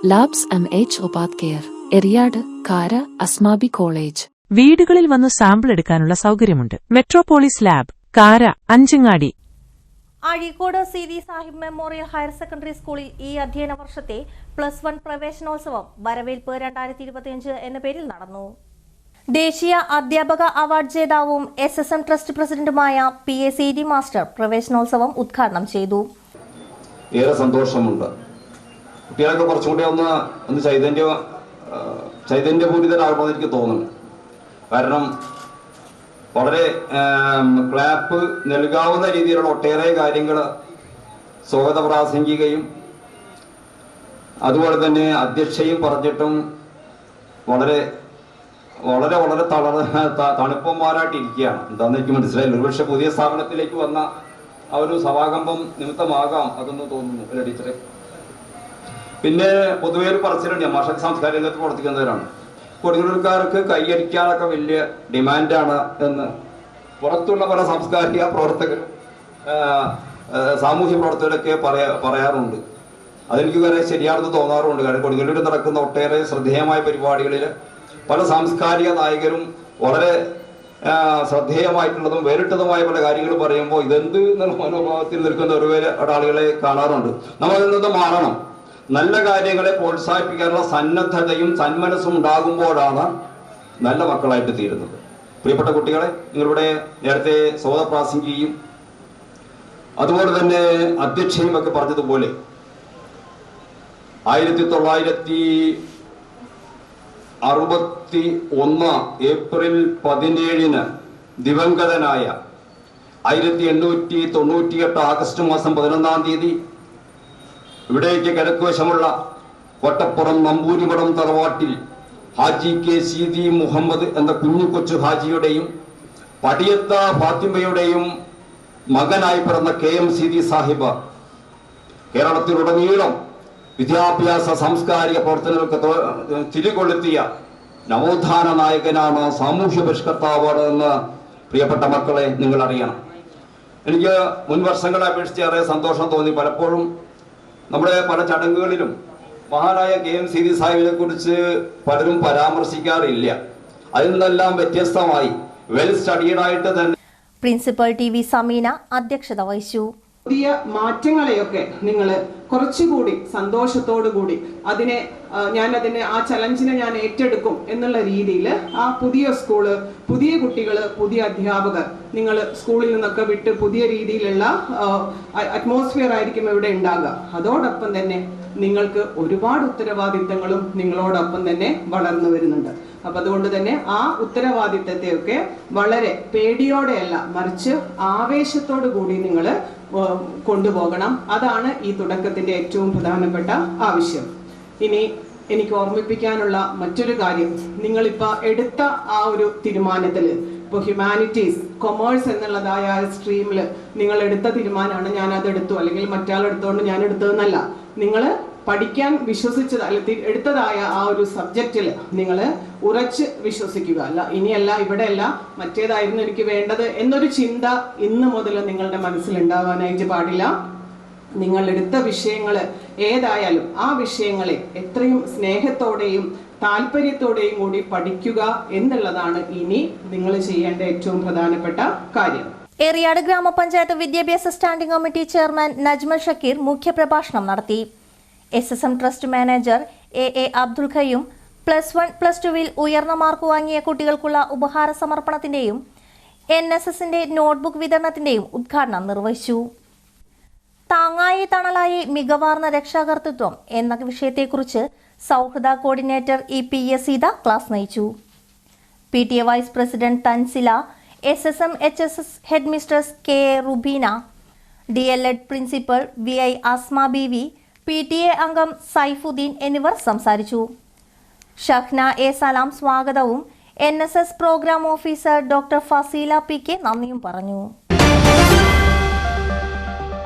Labs MH ഉപാധ്യായർ, Eriyad, കാര, Asmabi college. വീടുകളിൽ വന്ന് സാമ്പിൾ എടുക്കാനുള്ള സൗകര്യമുണ്ട്. മെട്രോപോളിസ് ലാബ്, കാര, Anchangadi. Azhikode Seethi Sahib memorial higher secondary സ്കൂളിൽ ഈ അധ്യയന വർഷത്തെ +1 പ്രവേശനോത്സവം വരവേൽപ്പ് 2025 എന്ന പേരിൽ നടന്നു. ദേശീയ അധ്യാപക അവാർഡ് ജേതാവും SSM ട്രസ്റ്റ് പ്രസിഡന്റുമായ PA സീതി മാസ്റ്റർ പ്രവേശനോത്സവം ഉദ്ഘാടനം ചെയ്തു. ഏറെ സന്തോഷമുണ്ട്. കുട്ടികളൊക്കെ കുറച്ചും കൂടി ഒന്ന് ചൈതന്യപൂരിതരാകണമെന്ന് എനിക്ക് തോന്നുന്നു. കാരണം വളരെ ക്ലാപ്പ് നൽകാവുന്ന രീതിയിലുള്ള ഒട്ടേറെ കാര്യങ്ങൾ സ്വാഗത പ്രാസംഗികയും അതുപോലെ തന്നെ അധ്യക്ഷയും പറഞ്ഞിട്ടും വളരെ വളരെ വളരെ തണുപ്പന്മാരായിട്ടിരിക്കുകയാണ്. എന്താണെന്ന് എനിക്ക് മനസ്സിലായില്ല. ഒരുപക്ഷെ പുതിയ സ്ഥാപനത്തിലേക്ക് വന്ന ആ ഒരു സമാഗമം നിമിത്തമാകാം അതെന്ന് തോന്നുന്നു അല്ലേ ടീച്ചറെ? പിന്നെ പൊതുവേ ഒരു പറച്ചിലുണ്ട്, ഞാൻ മാഷ സാംസ്കാരിക രംഗത്ത് പ്രവർത്തിക്കുന്നവരാണ്. കൊടുങ്ങല്ലൂർക്കാർക്ക് കൈയടിക്കാനൊക്കെ വലിയ ഡിമാൻഡാണ് എന്ന് പുറത്തുള്ള പല സാംസ്കാരിക പ്രവർത്തകരും സാമൂഹ്യ പ്രവർത്തകരൊക്കെ പറയാറുണ്ട്. അതെനിക്ക് വളരെ ശരിയാണെന്ന് തോന്നാറുണ്ട്. കാരണം കൊടുങ്ങല്ലൂരിൽ നടക്കുന്ന ഒട്ടേറെ ശ്രദ്ധേയമായ പരിപാടികളിൽ പല സാംസ്കാരിക നായകരും വളരെ ശ്രദ്ധേയമായിട്ടുള്ളതും വേറിട്ടതുമായ പല കാര്യങ്ങൾ പറയുമ്പോൾ ഇതെന്ത് മനോഭാവത്തിൽ നിൽക്കുന്ന ആളുകളെ കാണാറുണ്ട്. നമ്മൾ അതിൽ നിന്ന് മാറണം. നല്ല കാര്യങ്ങളെ പ്രോത്സാഹിപ്പിക്കാനുള്ള സന്നദ്ധതയും സന്മനസ്സും ഉണ്ടാകുമ്പോഴാണ് നല്ല മക്കളായിട്ട് തീരുന്നത്. പ്രിയപ്പെട്ട കുട്ടികളെ, നിങ്ങളിവിടെ നേരത്തെ സ്വാഗത പ്രാസംഗികയും അതുപോലെ തന്നെ അധ്യക്ഷയും ഒക്കെ പറഞ്ഞതുപോലെ 1961 ഏപ്രിൽ 17 ദിവംഗതനായ 1898 ആഗസ്റ്റ് മാസം 11 ഇവിടേക്ക് കിഴക്കുവശമുള്ള കോട്ടപ്പുറം നമ്പൂരിമഠം തറവാട്ടിൽ ഹാജി K. സീതി മുഹമ്മദ് എന്ന കുഞ്ഞുകൊച്ചു ഹാജിയുടെയും പടിയത്ത ഫാത്തിമയുടെയും മകനായി പിറന്ന KM സീതി സാഹിബ് കേരളത്തിലുടനീളം വിദ്യാഭ്യാസ സാംസ്കാരിക പ്രവർത്തനങ്ങൾക്ക് തിരികൊളുത്തിയ നവോത്ഥാന നായകനാണ്, സാമൂഹ്യ പരിഷ്കർത്താവാണ് എന്ന് പ്രിയപ്പെട്ട മക്കളെ നിങ്ങൾ അറിയണം. എനിക്ക് മുൻ വർഷങ്ങളെ അപേക്ഷിച്ച് ഏറെ സന്തോഷം തോന്നി. പലപ്പോഴും നമ്മുടെ പല ചടങ്ങുകളിലും മഹാനായ KM സീതി സാഹിബിനെ കുറിച്ച് പലരും പരാമർശിക്കാറില്ല. അതിൽ നിന്നെല്ലാം വ്യത്യസ്തമായി വെൽ സ്റ്റഡീഡായിട്ട് തന്നെ പ്രിൻസിപ്പൽ TV സമീന അധ്യക്ഷത വഹിച്ചു. പുതിയ മാറ്റങ്ങളെയൊക്കെ നിങ്ങൾ കുറച്ചുകൂടി സന്തോഷത്തോടു കൂടി അതിനെ ആ ചലഞ്ചിനെ ഞാൻ ഏറ്റെടുക്കും എന്നുള്ള രീതിയിൽ ആ പുതിയ സ്കൂള്, പുതിയ കുട്ടികൾ, പുതിയ അധ്യാപകർ, നിങ്ങൾ സ്കൂളിൽ നിന്നൊക്കെ വിട്ട് പുതിയ രീതിയിലുള്ള അറ്റ്മോസ്ഫിയർ ആയിരിക്കും ഇവിടെ ഉണ്ടാകുക. അതോടൊപ്പം തന്നെ നിങ്ങൾക്ക് ഒരുപാട് ഉത്തരവാദിത്തങ്ങളും നിങ്ങളോടൊപ്പം തന്നെ വളർന്നു വരുന്നുണ്ട്. അപ്പൊ അതുകൊണ്ട് തന്നെ ആ ഉത്തരവാദിത്തത്തെയൊക്കെ വളരെ പേടിയോടെയല്ല, മറിച്ച് ആവേശത്തോടു കൂടി നിങ്ങൾ കൊണ്ടുപോകണം. അതാണ് ഈ തുടക്കത്തിന്റെ ഏറ്റവും പ്രധാനപ്പെട്ട ആവശ്യം. ഇനി എനിക്ക് ഓർമ്മിപ്പിക്കാനുള്ള മറ്റൊരു കാര്യം, നിങ്ങളിപ്പോ എടുത്ത ആ ഒരു തീരുമാനത്തില് ഇപ്പൊ ഹ്യൂമാനിറ്റീസ്, കൊമേഴ്സ് എന്നുള്ളതായ സ്ട്രീമിൽ നിങ്ങൾ എടുത്ത തീരുമാനമാണ് ഞാൻ അത് എടുത്തു അല്ലെങ്കിൽ മറ്റാൾ എടുത്തോണ്ട് ഞാൻ എടുത്തതെന്നല്ല. നിങ്ങൾ പഠിക്കാൻ വിശ്വസിച്ചത് അല്ലെങ്കിൽ എടുത്തതായ ആ ഒരു സബ്ജക്റ്റിൽ നിങ്ങൾ ഉറച്ച് വിശ്വസിക്കുക. അല്ല ഇനിയല്ല, ഇവിടെയല്ല, മറ്റേതായിരുന്നു എനിക്ക് വേണ്ടത് എന്നൊരു ചിന്ത ഇന്ന് മുതൽ നിങ്ങളുടെ മനസ്സിലുണ്ടാവാനായിട്ട് പാടില്ല. നിങ്ങൾ എടുത്ത വിഷയങ്ങൾ ഏതായാലും ആ വിഷയങ്ങളെ എത്രയും സ്നേഹത്തോടെയും താല്പര്യത്തോടെയും കൂടി പഠിക്കുക എന്നുള്ളതാണ് ഇനി നിങ്ങൾ ചെയ്യേണ്ട ഏറ്റവും പ്രധാനപ്പെട്ട കാര്യം. എറിയാട് ഗ്രാമപഞ്ചായത്ത് വിദ്യാഭ്യാസ standing committee chairman Najmal Shakir മുഖ്യപ്രഭാഷണം നടത്തി. SSM trust manager AA Abdul Khayyum +1 +2 ഉയർന്ന മാർക്ക് വാങ്ങിയ കുട്ടികൾക്കുള്ള ഉപഹാര സമർപ്പണത്തിന്റെയും NSSന്റെ നോട്ട്ബുക്ക് വിതരണത്തിന്റെയും ഉദ്ഘാടനം നിർവഹിച്ചു. താങ്ങായി തണലായി മികവാർന്ന രക്ഷാകർതൃത്വം എന്ന വിഷയത്തെക്കുറിച്ച് സൗഹൃദ കോർഡിനേറ്റർ EPS സീത ക്ലാസ് നയിച്ചു. PTA vice president Thansila, SSM HSS head mistress KA Rubeena, DLED principal VI Asma Beevi, PTA അംഗം സൈഫുദ്ദീൻ എന്നിവർ സംസാരിച്ചു. ഷഹ്ന A. സലാം സ്വാഗതവും NSS programme officer doctor Fazeela PK നന്ദിയും പറഞ്ഞു.